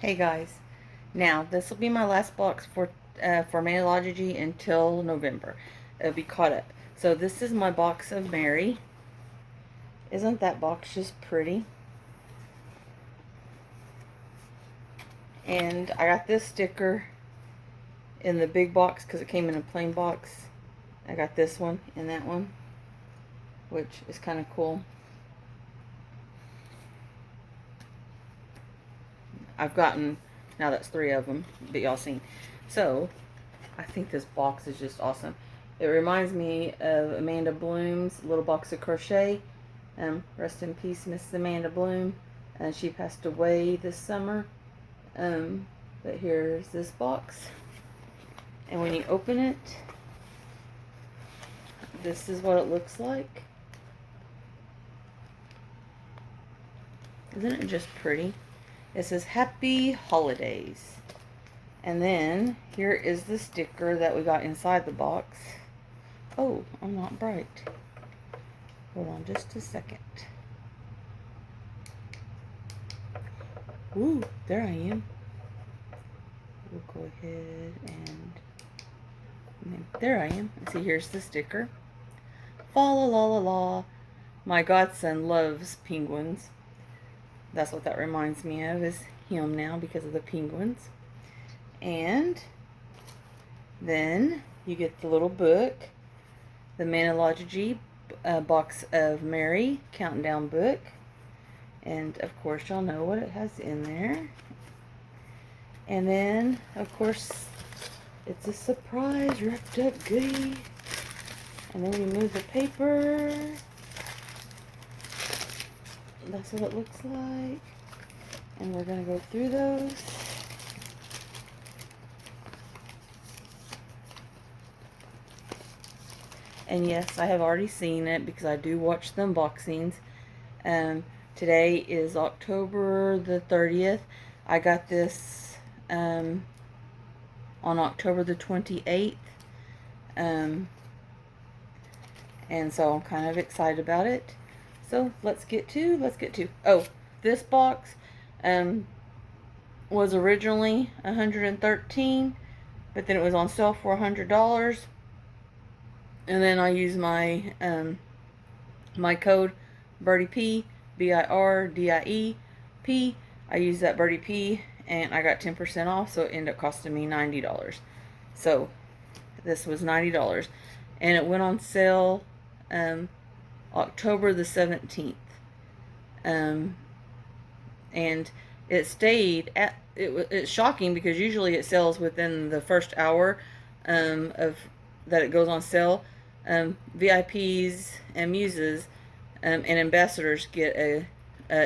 Hey guys, now this will be my last box for Maniology until November. It'll be caught up. So this is my box of Mary. Isn't that box just pretty? And I got this sticker in the big box because it came in a plain box. I got this one and that one, which is kind of cool. I've gotten, now that's 3 of them, but y'all seen. So I think this box is just awesome. It reminds me of Amanda Bloom's Little Box of Crochet. Rest in peace, Miss Amanda Bloom. She passed away this summer. But here's this box. And when you open it, this is what it looks like. Isn't it just pretty? It says Happy Holidays. And then here is the sticker that we got inside the box. Oh, I'm not bright. Hold on just a second. Ooh, there I am. We'll go ahead and there I am. See, here's the sticker. Fa la la la la. My godson loves penguins. That's what that reminds me of, is him now because of the penguins. And then you get the little book, the Maniology box of Mary countdown book. And of course y'all know what it has in there. And then of course it's a surprise wrapped up goodie. And then you move the paper. That's what it looks like. And we're going to go through those. And yes, I have already seen it because I do watch the unboxings. Today is October the 30th. I got this on October the 28th. And so I'm kind of excited about it. So let's get to. Oh, this box was originally $113, but then it was on sale for $100. And then I used my my code Birdie P, BIRDIEP. I used that Birdie P and I got 10% off, so it ended up costing me $90. So this was $90, and it went on sale October the 17th. And it stayed at it's shocking because usually it sells within the first hour of that it goes on sale. VIPs and muses and ambassadors get a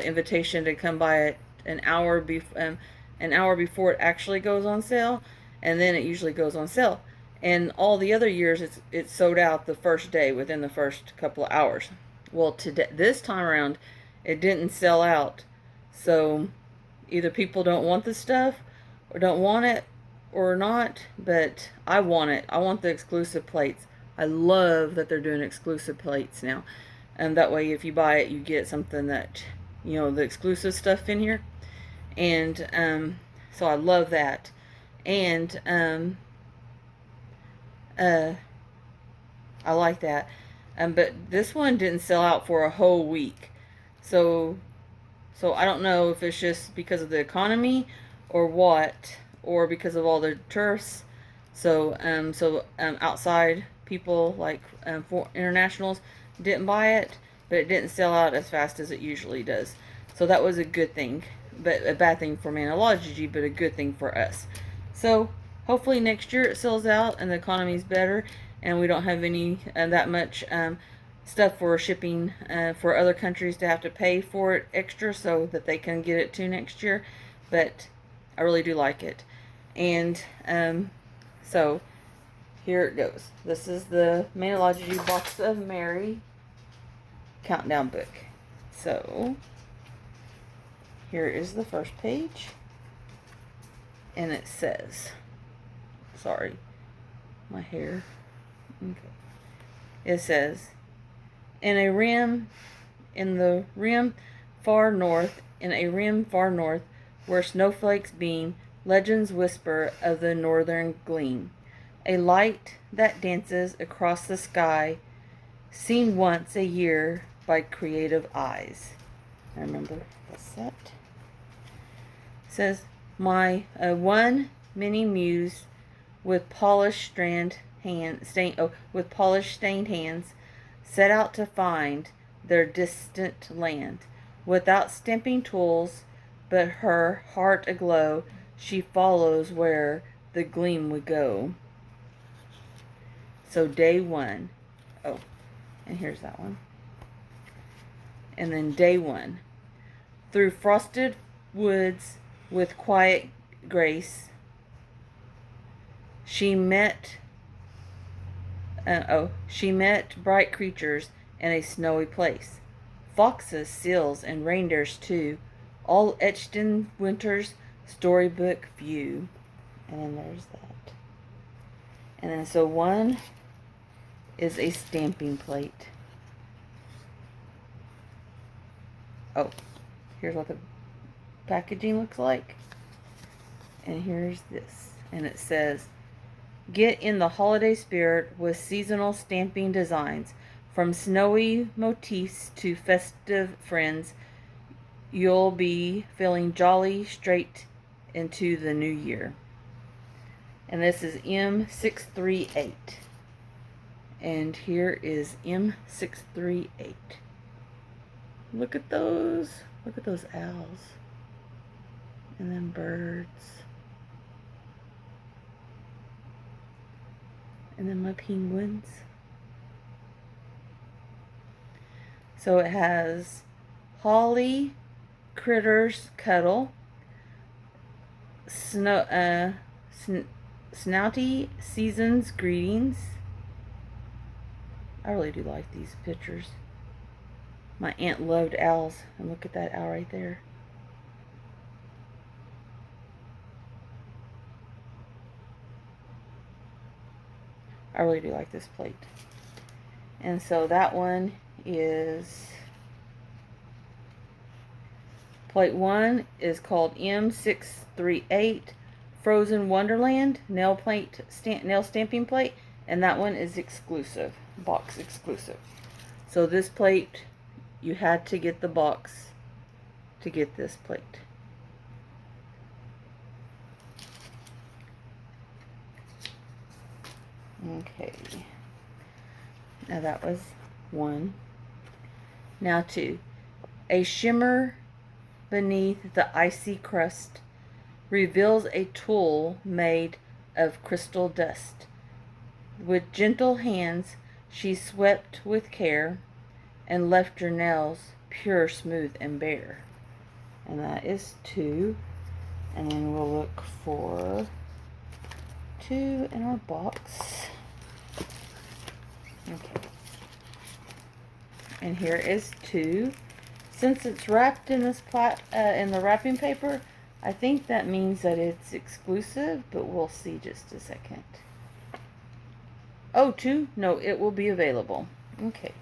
invitation to come by it an hour before it actually goes on sale, and then it usually goes on sale. And all the other years it's sold out the first day within the first couple of hours. Well, this time around it didn't sell out, so either people don't want the stuff or don't want it or not, but I want it. I want the exclusive plates. I love that they're doing exclusive plates now. And that way if you buy it, you get something that, you know, the exclusive stuff in here. And so I love that. And I like that. But this one didn't sell out for a whole week. So I don't know if it's just because of the economy or what, or because of all the tourists. So outside people like for internationals didn't buy it, but it didn't sell out as fast as it usually does. So that was a good thing, but a bad thing for Maniology, but a good thing for us. So hopefully next year it sells out and the economy's better, and we don't have any that much stuff for shipping for other countries to have to pay for it extra so that they can get it to next year. But I really do like it. And so here it goes. This is the Maniology box of Mary countdown book. So here is the first page, and it says, sorry, my hair. Okay. It says, in a rim far north, where snowflakes beam, legends whisper of the northern gleam. A light that dances across the sky, seen once a year by creative eyes. I remember the set. It says, my one mini muse with polished with polished stained hands, set out to find their distant land. Without stamping tools, but her heart aglow, she follows where the gleam would go. So day one. Oh, and here's that one. And then day one. Through frosted woods with quiet grace, she met bright creatures in a snowy place. Foxes, seals, and reindeers too, all etched in winter's storybook view. And then there's that. And then so one is a stamping plate. Oh, here's what the packaging looks like. And here's this. And it says, get in the holiday spirit with seasonal stamping designs. From snowy motifs to festive friends, you'll be feeling jolly straight into the new year. And this is M638. And here is M638. Look at those. Look at those owls. And then birds. And then my penguins. So it has Holly Critters Cuddle, Snouty Seasons Greetings. I really do like these pictures. My aunt loved owls, and look at that owl right there. I really do like this plate. And so that one is, plate 1 is called M638 Frozen Wonderland nail stamping plate, and that one is exclusive, box exclusive. So this plate, you had to get the box to get this plate. Okay, now that was 1. Now 2. A shimmer beneath the icy crust reveals a tool made of crystal dust. With gentle hands she swept with care and left your nails pure, smooth, and bare. And that is 2. And then we'll look for 2 in our box. Okay. And here is 2. Since it's wrapped in this in the wrapping paper, I think that means that it's exclusive, but we'll see just a second. Oh, 2? No, it will be available. Okay.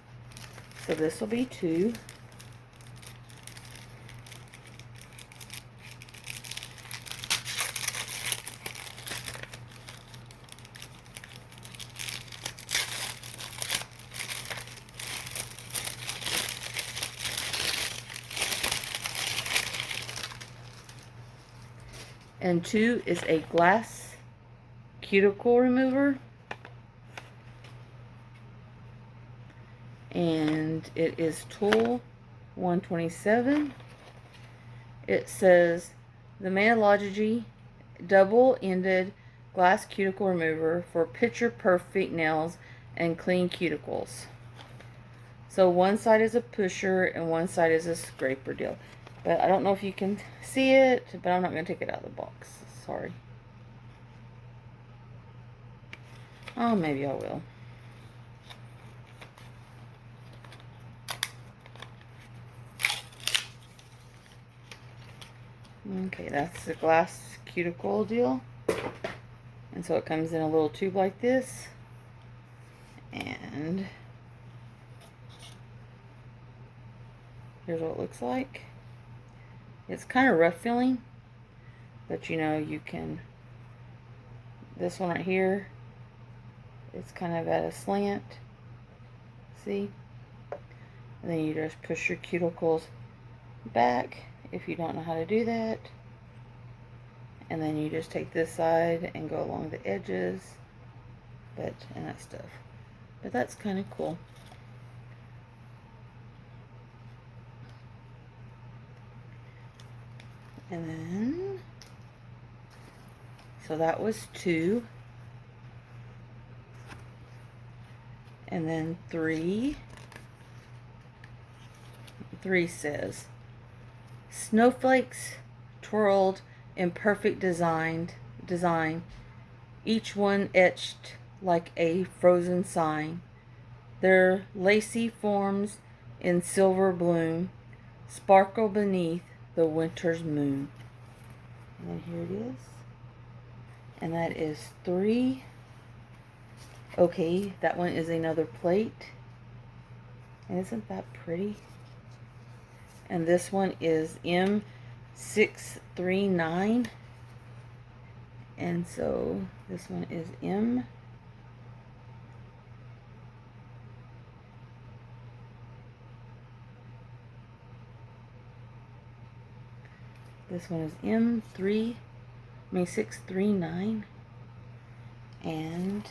So this will be 2. And 2 is a glass cuticle remover. And it is tool 127. It says the Maniology double-ended glass cuticle remover for picture-perfect nails and clean cuticles. So one side is a pusher and one side is a scraper deal. But I don't know if you can see it, but I'm not going to take it out of the box. Sorry. Oh, maybe I will. Okay, that's the glass cuticle deal. And so it comes in a little tube like this. And here's what it looks like. It's kind of rough feeling, But you know, you can, this one right here, it's kind of at a slant, see? And then you just push your cuticles back if you don't know how to do that. And then you just take this side and go along the edges, and that stuff. But that's kind of cool. And then, so that was 2. And then 3. 3 says, snowflakes twirled in perfect design, each one etched like a frozen sign. Their lacy forms in silver bloom sparkle beneath the winter's moon. And then here it is. And that is 3. Okay, that one is another plate. And isn't that pretty? And this one is M639. And so this one is M. This one is M639. And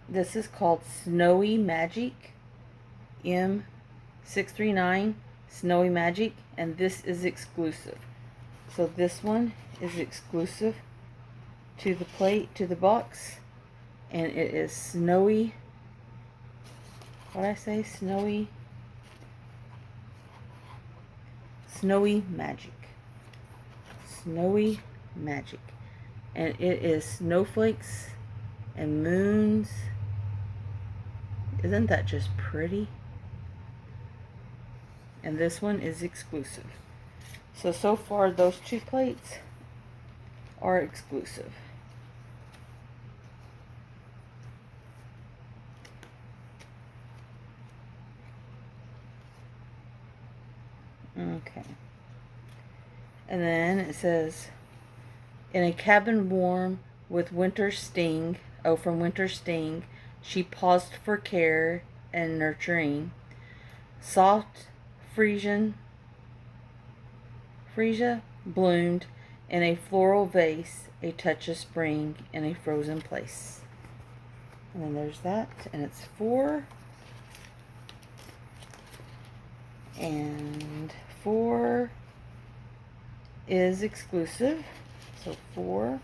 this is called Snowy Magic. M639 Snowy Magic, and this is exclusive. So this one is exclusive to the plate, to the box, and it is snowy. What did I say? Snowy Magic. Snowy Magic. And it is snowflakes and moons. Isn't that just pretty? And this one is exclusive. So far those 2 plates are exclusive. Okay. And then it says, in a cabin warm with winter's sting, from winter's sting, she paused for care and nurturing. Soft freesia bloomed in a floral vase, a touch of spring in a frozen place. And then there's that, and it's 4. And 4 is exclusive. So 4.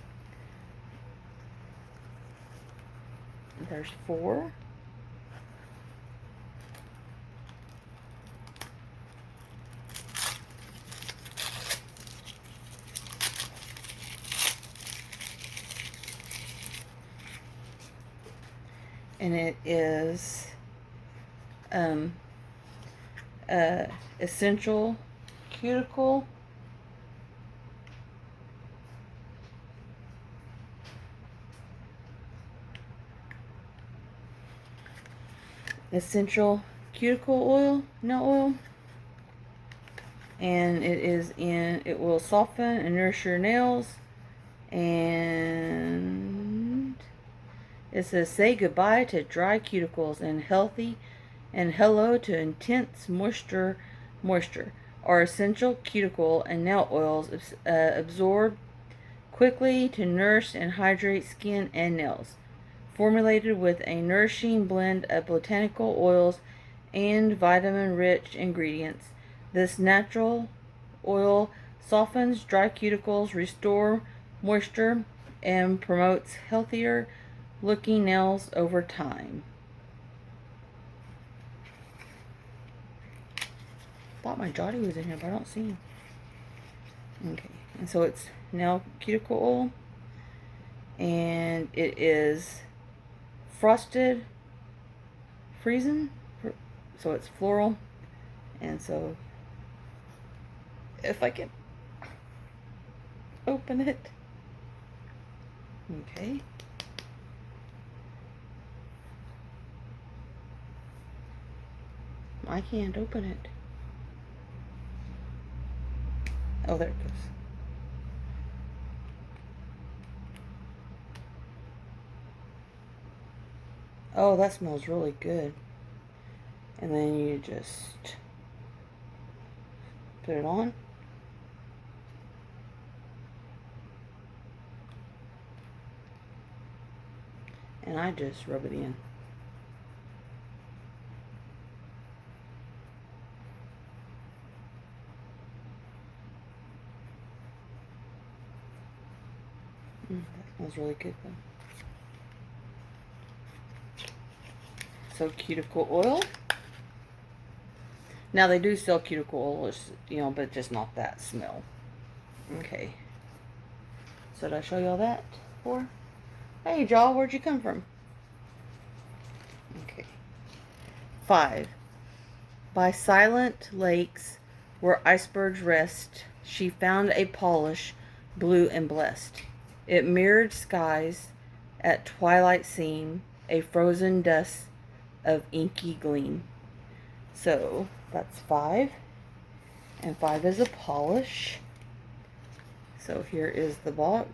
There's 4. And it is essential cuticle oil, nail oil, and it will soften and nourish your nails. And it says, say goodbye to dry cuticles and hello to intense moisture. Our essential cuticle and nail oils absorb quickly to nourish and hydrate skin and nails. Formulated with a nourishing blend of botanical oils and vitamin-rich ingredients, this natural oil softens dry cuticles, restores moisture, and promotes healthier looking nails over time. Thought my Jotty was in here, but I don't see him. Okay, and so it's nail cuticle oil, and it is frosted freezing, so it's floral. And so if I can open it, okay, I can't open it. Oh, there it goes. Oh, that smells really good. And then you just put it on. And I just rub it in. That smells really good though. So cuticle oil. Now they do sell cuticle oil, you know, but just not that smell. Okay. So did I show y'all that before? Hey, Jaw, where'd you come from? Okay. 5. By silent lakes where icebergs rest, she found a polish blue and blessed. It mirrored skies at twilight seem, a frozen dust of inky gleam. So that's 5. And 5 is a polish. So here is the box.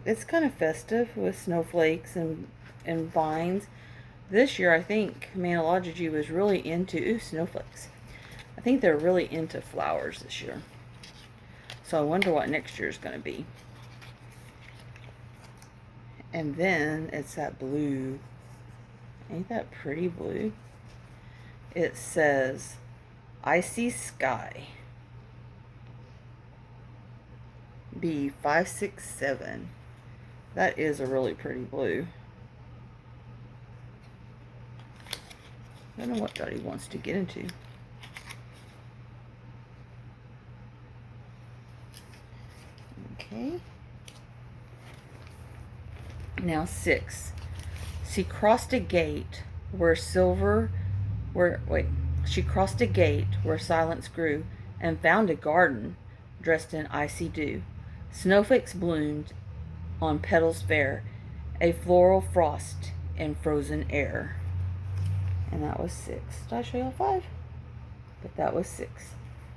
It's kind of festive with snowflakes and vines. This year, I think Maniology was really into snowflakes. I think they're really into flowers this year. So I wonder what next year is going to be. And then it's that blue. Ain't that pretty blue? It says, Icy Sky. B567. That is a really pretty blue. I don't know what Dottie wants to get into. Okay. Now 6. She crossed a gate where she crossed a gate where silence grew and found a garden dressed in icy dew. Snowflakes bloomed on petals fair, a floral frost in frozen air. And that was 6. Did I show y'all 5? But that was 6.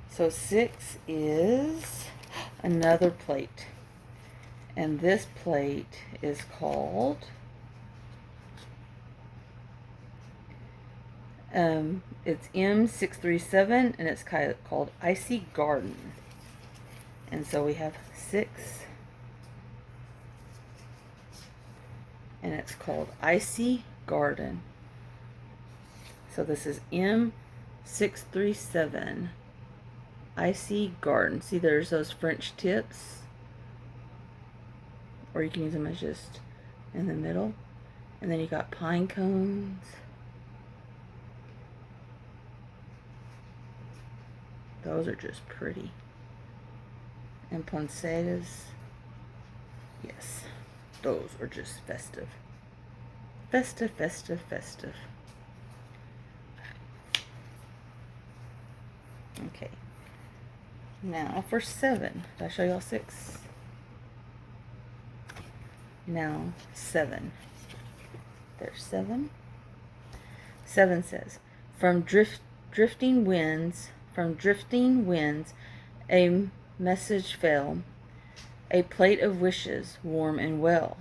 So 6 is another plate. And this plate is called it's M637 and it's called Icy Garden. And so we have 6. And it's called Icy Garden. So this is M637 Icy Garden. See, there's those French tips. Or you can use them as just in the middle. And then you got pine cones. Those are just pretty. And poinsettias. Yes, those are just festive. Festive, festive, festive. Okay. Now for 7. Did I show y'all 6? Now 7. There's 7. 7 says, from drifting winds, a message fell, a plate of wishes warm and well,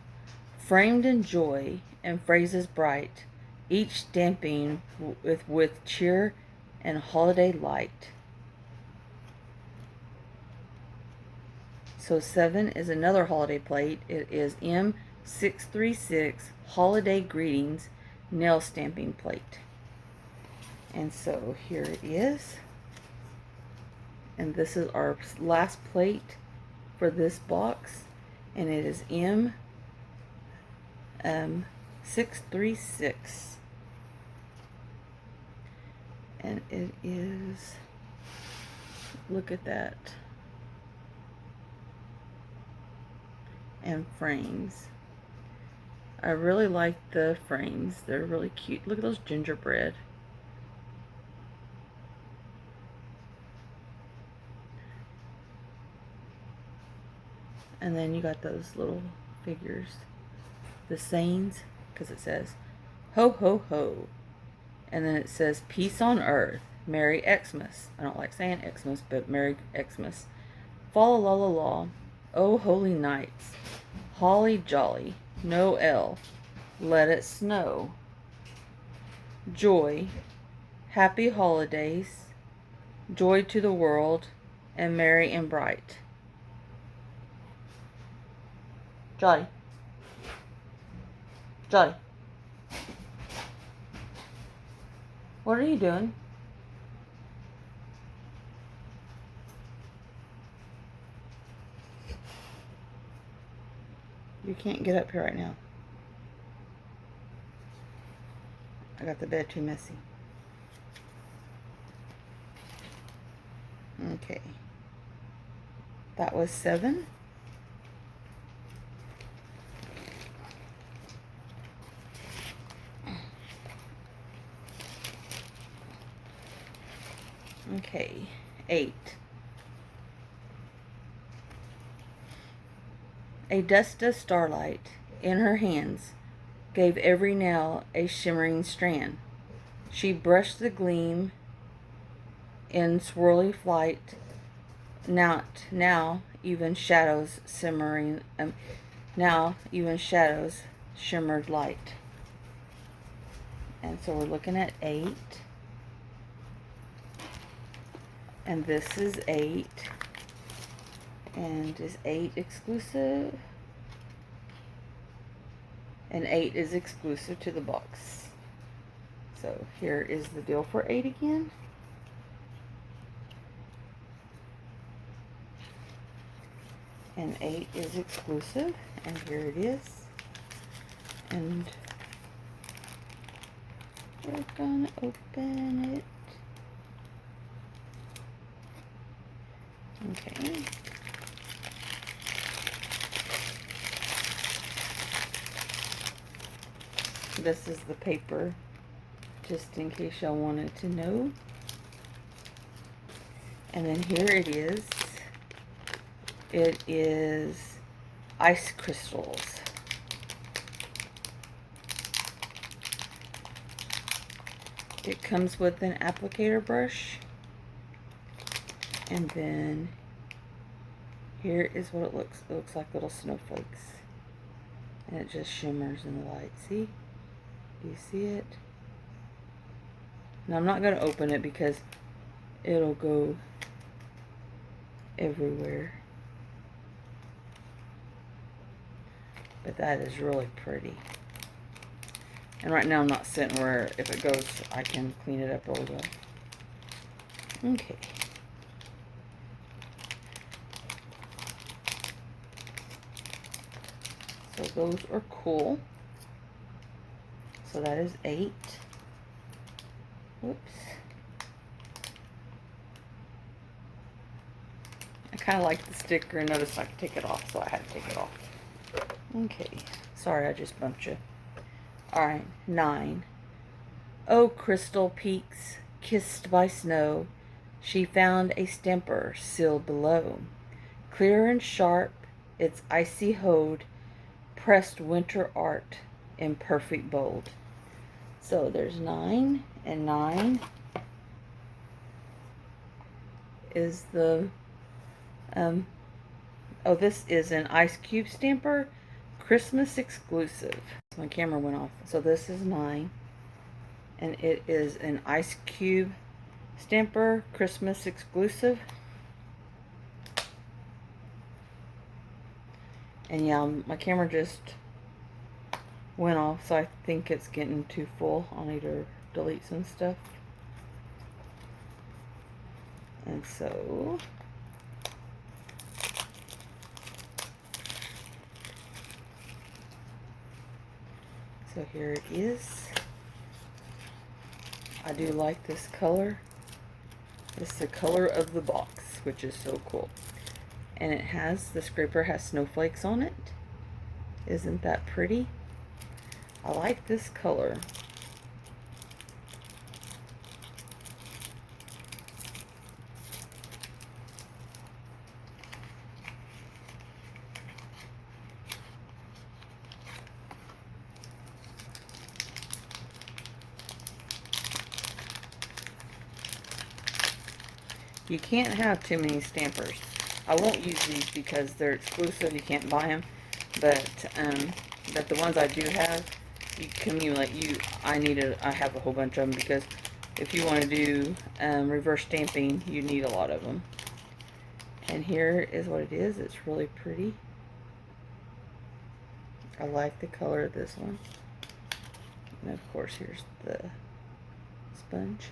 framed in joy and phrases bright, each stamping with cheer and holiday light. So 7 is another holiday plate. It is M636 Holiday Greetings Nail Stamping Plate. And so here it is. And this is our last plate for this box. And it is M636. And it is, look at that. And frames. I really like the frames. They're really cute. Look at those gingerbread. And then you got those little figures. The sayings, because it says, ho, ho, ho. And then it says, peace on earth, Merry Xmas. I don't like saying Xmas, but Merry Xmas. Fa la la la la. Oh, holy nights. Holly jolly. Noel. Let it snow. Joy. Happy holidays. Joy to the world. And merry and bright. Jolly. Jolly. What are you doing? You can't get up here right now. I got the bed too messy. Okay. That was 7. Okay. 8. A dust of starlight in her hands gave every nail a shimmering strand. She brushed the gleam in swirly flight. Now even shadows simmering. Now even shadows shimmered light. And so we're looking at 8. And this is 8. And is 8 exclusive? And 8 is exclusive to the box. So here is the deal for 8 again. And 8 is exclusive. And here it is. And we're gonna open it. Okay. This is the paper, just in case y'all wanted to know. And then here it is. It is ice crystals. It comes with an applicator brush. And then here is what it looks. It looks like little snowflakes. And it just shimmers in the light. See? Do you see it? Now I'm not going to open it because it'll go everywhere. But that is really pretty. And right now I'm not sitting where if it goes I can clean it up really well. Okay. So those are cool. So that is 8. Whoops. I kind of like the sticker and noticed I could take it off, so I had to take it off. Okay. Sorry, I just bumped you. Alright, 9. Oh, crystal peaks, kissed by snow, she found a stamper sealed below. Clear and sharp, its icy hold, pressed winter art in perfect bold. So there's 9, and 9 is the, oh, this is an ice cube stamper, Christmas exclusive. My camera went off. So this is 9, and it is an ice cube stamper, Christmas exclusive. And yeah, my camera just went off, so I think it's getting too full. I'll need to delete some stuff. And so here it is. I do like this color. It's the color of the box, which is so cool. And it has, the scraper has snowflakes on it. Isn't that pretty? I like this color. You can't have too many stampers. I won't use these because they're exclusive. You can't buy them. But the ones I do have, you accumulate. I have a whole bunch of them because if you want to do reverse stamping, you need a lot of them. And here is what it is. It's really pretty. I like the color of this one. And of course, here's the sponge.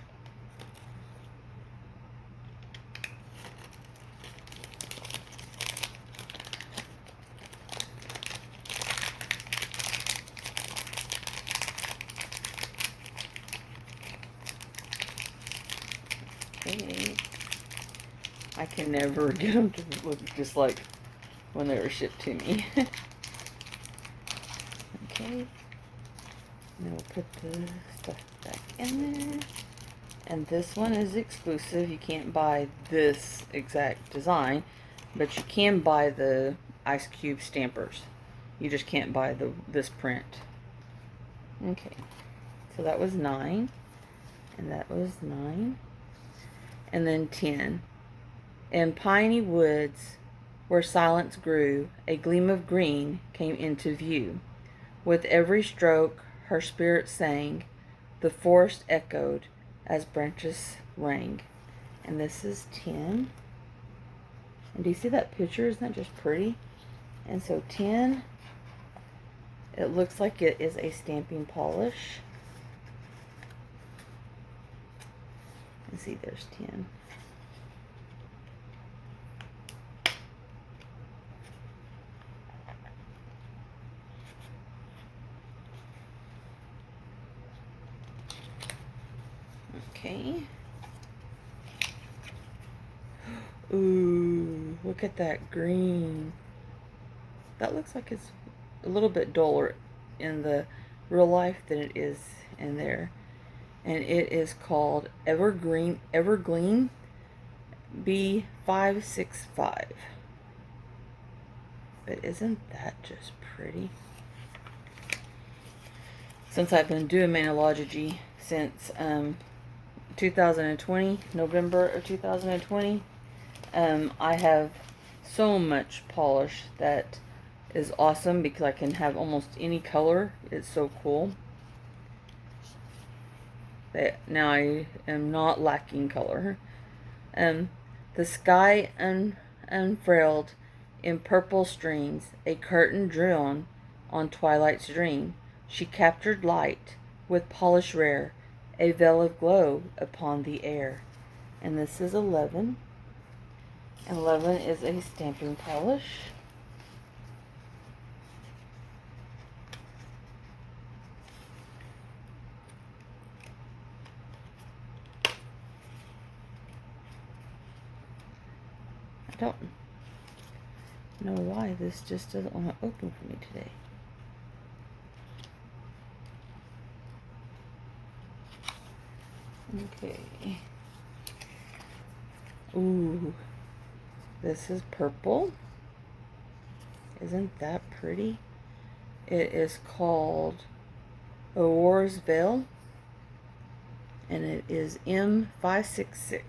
Okay. I can never get them to look just like when they were shipped to me. Okay. Now we'll put the stuff back in there. And this one is exclusive. You can't buy this exact design, but you can buy the ice cube stampers. You just can't buy this print. Okay. So that was 9. And that was 9. And then 10. In piney woods, where silence grew, a gleam of green came into view. With every stroke, her spirit sang. The forest echoed as branches rang. And this is 10. And do you see that picture? Isn't that just pretty? And so 10, it looks like it is a stamping polish. And see, there's 10. Okay. Ooh, look at that green. That looks like it's a little bit duller in the real life than it is in there. And it is called Evergleen B565. But isn't that just pretty? Since I've been doing Maniology since 2020, November of 2020, I have so much polish that is awesome because I can have almost any color. It's so cool. That now I am not lacking color. The sky unfurled in purple streams, a curtain drawn on twilight's dream. She captured light with polish rare, a veil of glow upon the air. And this is 11. And 11 is a stamping polish. I don't know why this just doesn't want to open for me today. Okay. Ooh. This is purple. Isn't that pretty? It is called Auror's Veil. And it is M566.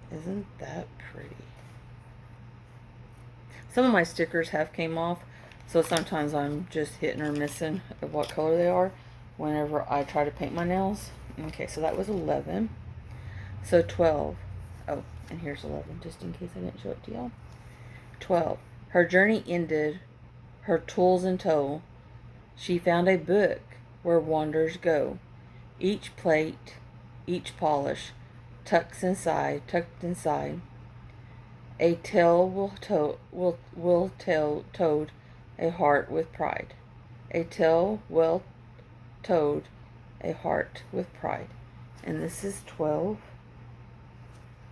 Isn't that pretty? Some of my stickers have came off, so sometimes I'm just hitting or missing of what color they are whenever I try to paint my nails. Okay, so that was 11. So 12. Oh, and here's 11, just in case I didn't show it to y'all. 12. Her journey ended, her tools in tow. She found a book where wanderers go. Each plate, each polish, tucked inside. A tale will told a heart with pride. A tale well told a heart with pride. And this is 12.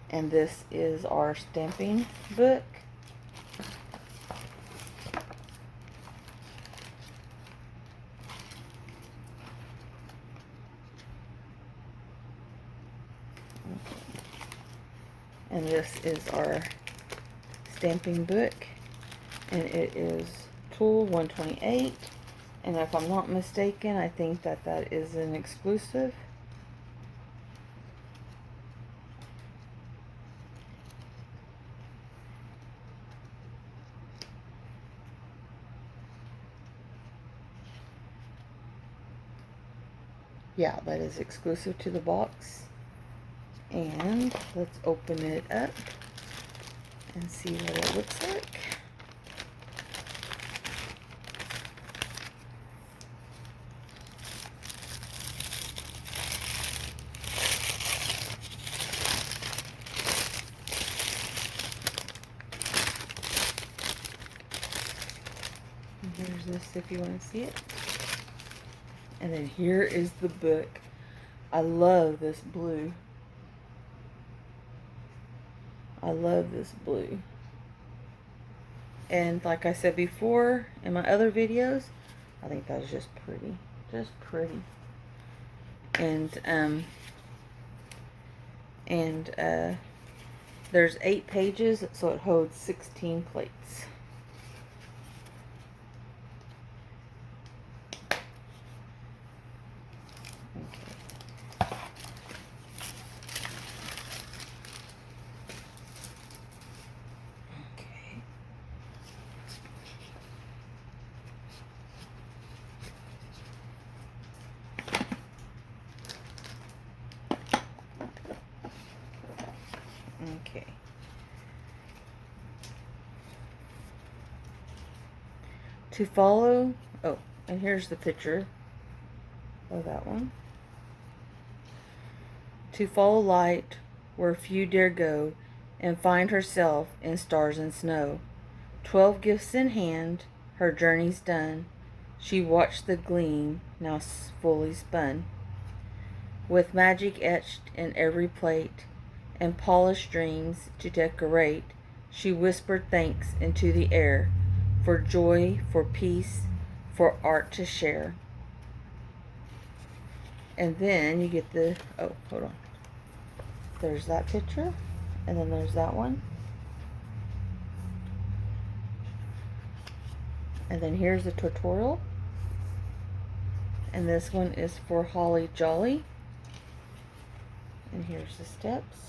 And this is our stamping book. And this is our stamping book. And it is Tool 128. And if I'm not mistaken, I think that is an exclusive. yeah, that is exclusive to the box. And let's open it up and see what it looks like. And here's this if you want to see it. And then here is the book. I love this blue. I love this blue. And like I said before in my other videos, I think that's just pretty. Just pretty. And there's 8 pages, so it holds 16 plates. Okay. To follow, oh, and here's the picture of that one. To follow light where few dare go, and find herself in stars and snow. 12 gifts in hand, her journey's done. She watched the gleam, now fully spun. With magic etched in every plate, and polished dreams to decorate, she whispered thanks into the air, for joy, for peace, for art to share. And then you get the, oh, hold on. There's that picture, and then there's that one. And then here's the tutorial. And this one is for Holly Jolly. And here's the steps.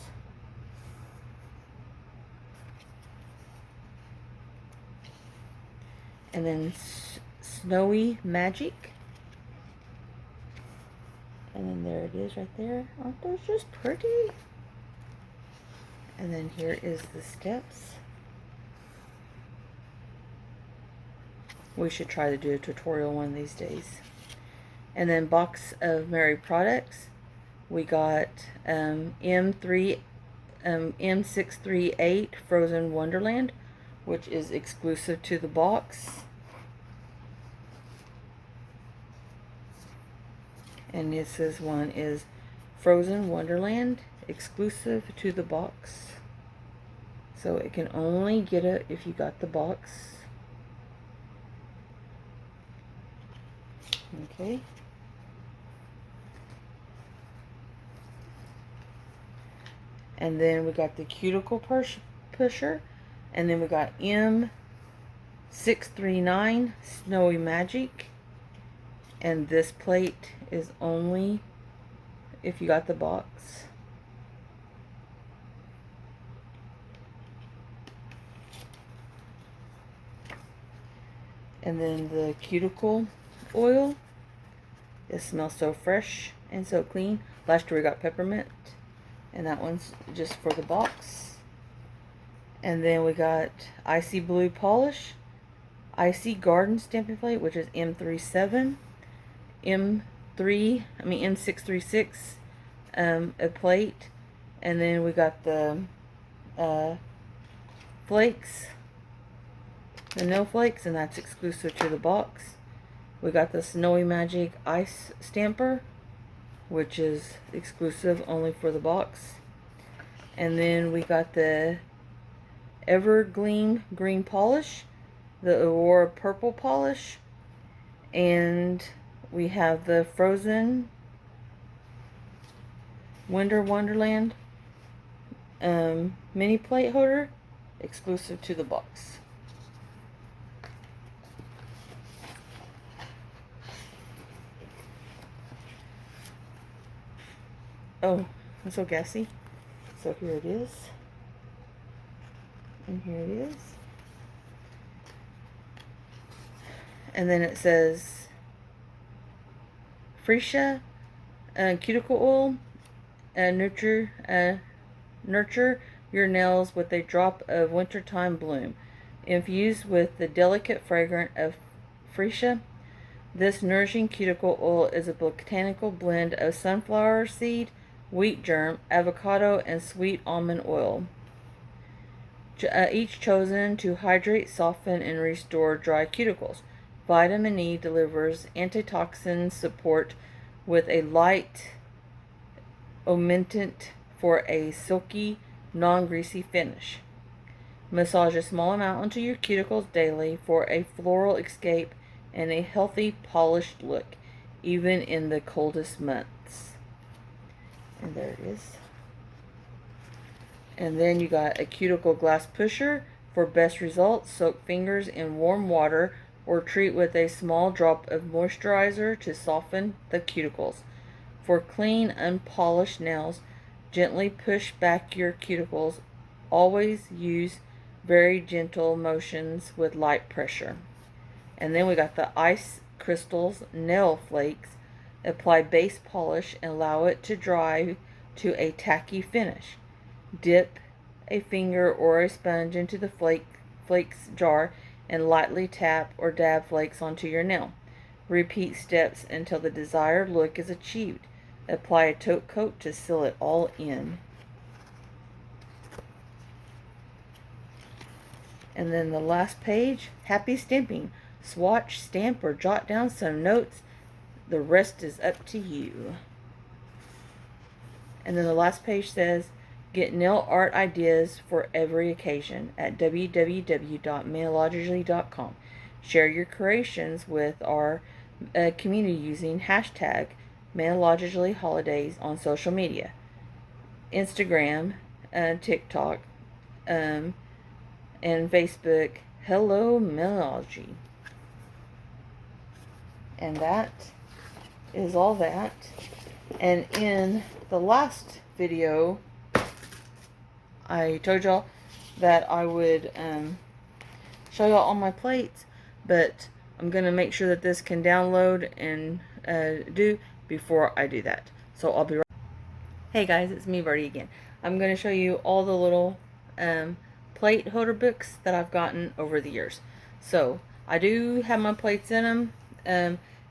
And then Snowy Magic. And then there it is right there. Aren't those just pretty? And then here is the steps. We should try to do a tutorial one of these days. And then box of Mary products. We got M638 Frozen Wonderland, which is exclusive to the box. And this one is Frozen Wonderland, exclusive to the box. So it can only get it if you got the box. Okay. And then we got the cuticle pusher. And then we got M639 Snowy Magic. And this plate is only if you got the box. And then the cuticle oil. It smells so fresh and so clean. Last year we got peppermint. And that one's just for the box. And then we got Icy Blue Polish. Icy Garden Stamping Plate, which is M37. M636 a plate. And then we got the flakes, the no flakes, and that's exclusive to the box. We got the Snowy Magic Ice Stamper, which is exclusive only for the box. And then we got the Evergleam Green Polish, the Aurora Purple Polish, and we have the Frozen Winter Wonderland mini plate holder, exclusive to the box. Oh, I'm so gassy. So here it is. And here it is. And then it says Freesia cuticle oil. Nurture your nails with a drop of wintertime bloom. Infused with the delicate fragrance of freesia, this nourishing cuticle oil is a botanical blend of sunflower seed, wheat germ, avocado, and sweet almond oil, each chosen to hydrate, soften, and restore dry cuticles. Vitamin E delivers antitoxin support with a light omentant for a silky, non-greasy finish. Massage a small amount onto your cuticles daily for a floral escape and a healthy, polished look, even in the coldest months. And there it is. And then you got a cuticle glass pusher for best results. Soak fingers in warm water or treat with a small drop of moisturizer to soften the cuticles. For clean, unpolished nails, gently push back your cuticles. Always use very gentle motions with light pressure. And then we got the ice crystals nail flakes. Apply base polish and allow it to dry to a tacky finish. Dip a finger or a sponge into the flakes jar and lightly tap or dab flakes onto your nail. Repeat steps until the desired look is achieved. Apply a top coat to seal it all in. And then the last page, happy stamping. Swatch, stamp, or jot down some notes. The rest is up to you. And then the last page says, get nail art ideas for every occasion at www.maniology.com. Share your creations with our community using hashtag Maniology Holidays on social media. Instagram, TikTok, and Facebook. Hello Maniology. And that is all that. And in the last video, I told y'all that I would show y'all all my plates, but I'm going to make sure that this can download and do before I do that. So I'll be right. Hey guys, it's me, Birdie, again. I'm going to show you all the little plate holder books that I've gotten over the years. So I do have my plates in them.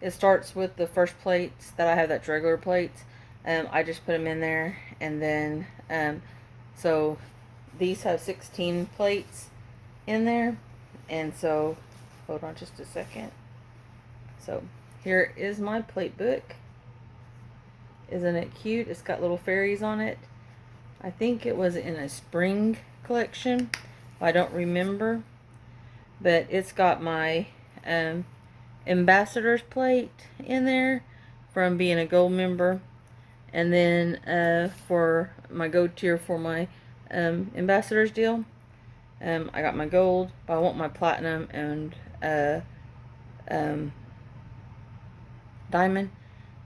It starts with the first plates that I have, that's regular plates. I just put them in there, and then so these have 16 plates in there, and so hold on just a second. So here is my plate book. Isn't it cute? It's got little fairies on it. I think it was in a spring collection. I don't remember, but it's got my ambassador's plate in there from being a gold member, and then for my gold tier for my ambassador's deal, I got my gold, but I want my platinum and diamond,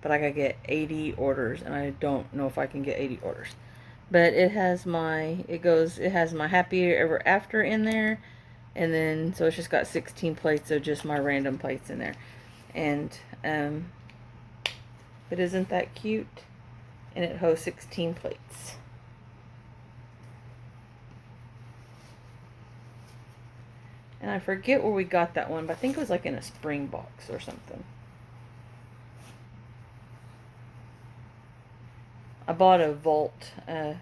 but I gotta get 80 orders, and I don't know if I can get 80 orders. But it has my happy ever after in there, and then so it's just got 16 plates of just my random plates in there. And but isn't that cute? And it holds 16 plates. And I forget where we got that one, but I think it was like in a spring box or something. I bought a vault. I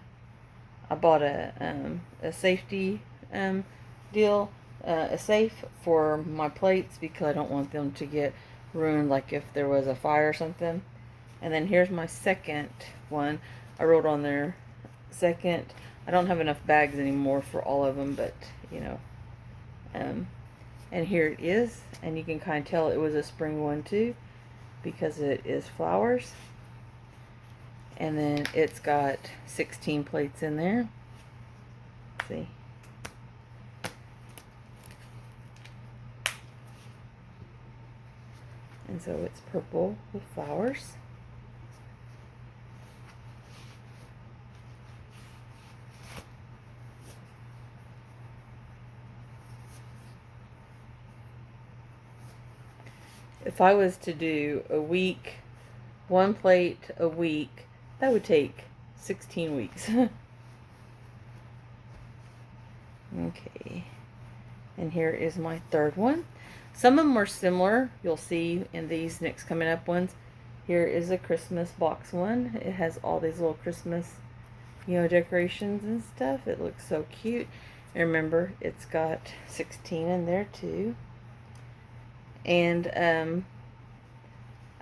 bought a safety deal, a safe for my plates, because I don't want them to get ruined, like if there was a fire or something. And then here's my second one. I wrote on there second. I don't have enough bags anymore for all of them, but you know. And here it is, and you can kind of tell it was a spring one too, because it is flowers. And then it's got 16 plates in there. Let's see. And so it's purple with flowers. If I was to do a week one plate a week, that would take 16 weeks. Okay, and here is my third one. Some of them are similar. You'll see in these next coming up ones. Here is a Christmas box one. It has all these little Christmas, decorations and stuff. It looks so cute. And remember, it's got 16 in there too. And I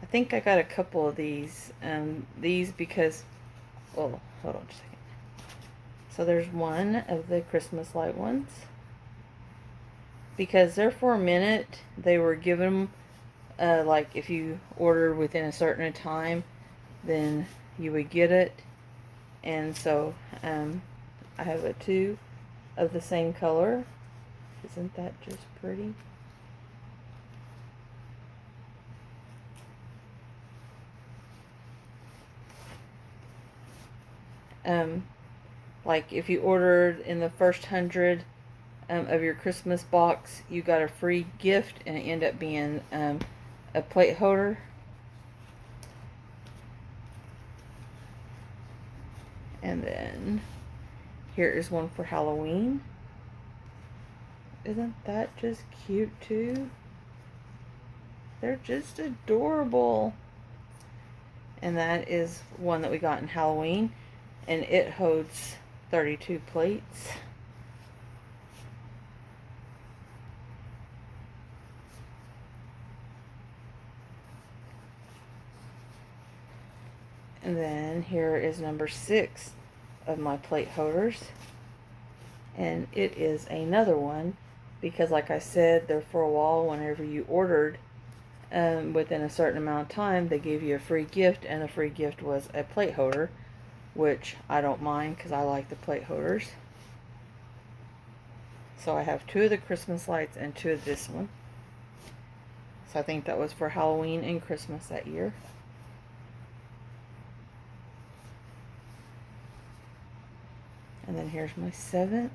think I got a couple of these because, oh, hold on just a second. So there's one of the Christmas light ones. Because they're for a minute, they were given, like if you order within a certain time, then you would get it. And so I have a two of the same color. Isn't that just pretty? Like if you ordered in the first 100 of your Christmas box, you got a free gift, and it ended up being a plate holder. And then here is one for Halloween. Isn't that just cute too? They're just adorable. And that is one that we got in Halloween, and it holds 32 plates. And then here is number 6 of my plate holders. And it is another one because, like I said, they're for a while. Whenever you ordered within a certain amount of time, they gave you a free gift, and the free gift was a plate holder, which I don't mind because I like the plate holders. So I have 2 of the Christmas lights and 2 of this one. So I think that was for Halloween and Christmas that year. And then here's my 7th.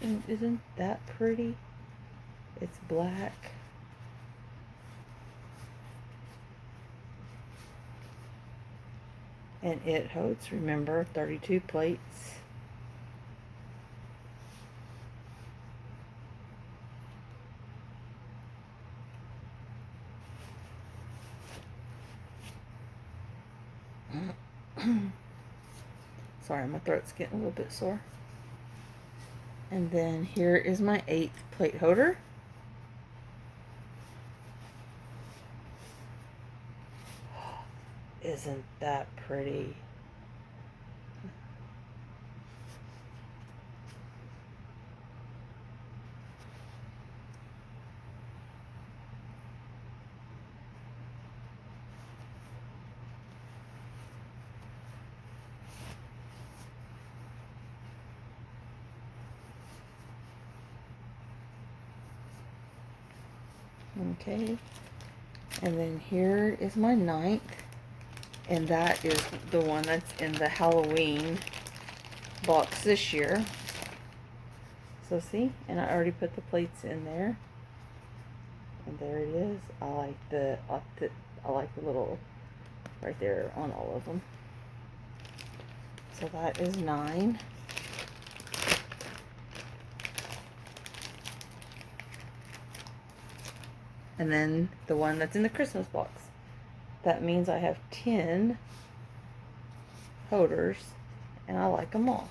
And isn't that pretty? It's black. And it holds, remember, 32 plates. Sorry, my throat's getting a little bit sore. And then here is my 8th plate holder. Isn't that pretty? Okay, and then here is my 9th, and that is the one that's in the Halloween box this year. So see, and I already put the plates in there, and there it is. I like the little right there on all of them. So that is 9. And then the one that's in the Christmas box. That means I have 10 holders, and I like them all.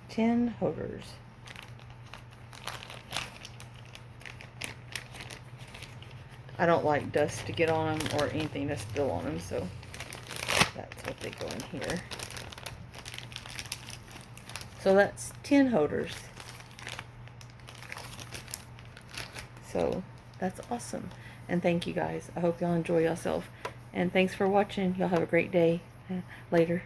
Ten holders. I don't like dust to get on them or anything to spill on them, so that's what they go in here. So that's 10 holders. So that's awesome. And thank you guys. I hope y'all enjoy yourself. And thanks for watching. Y'all have a great day. Later.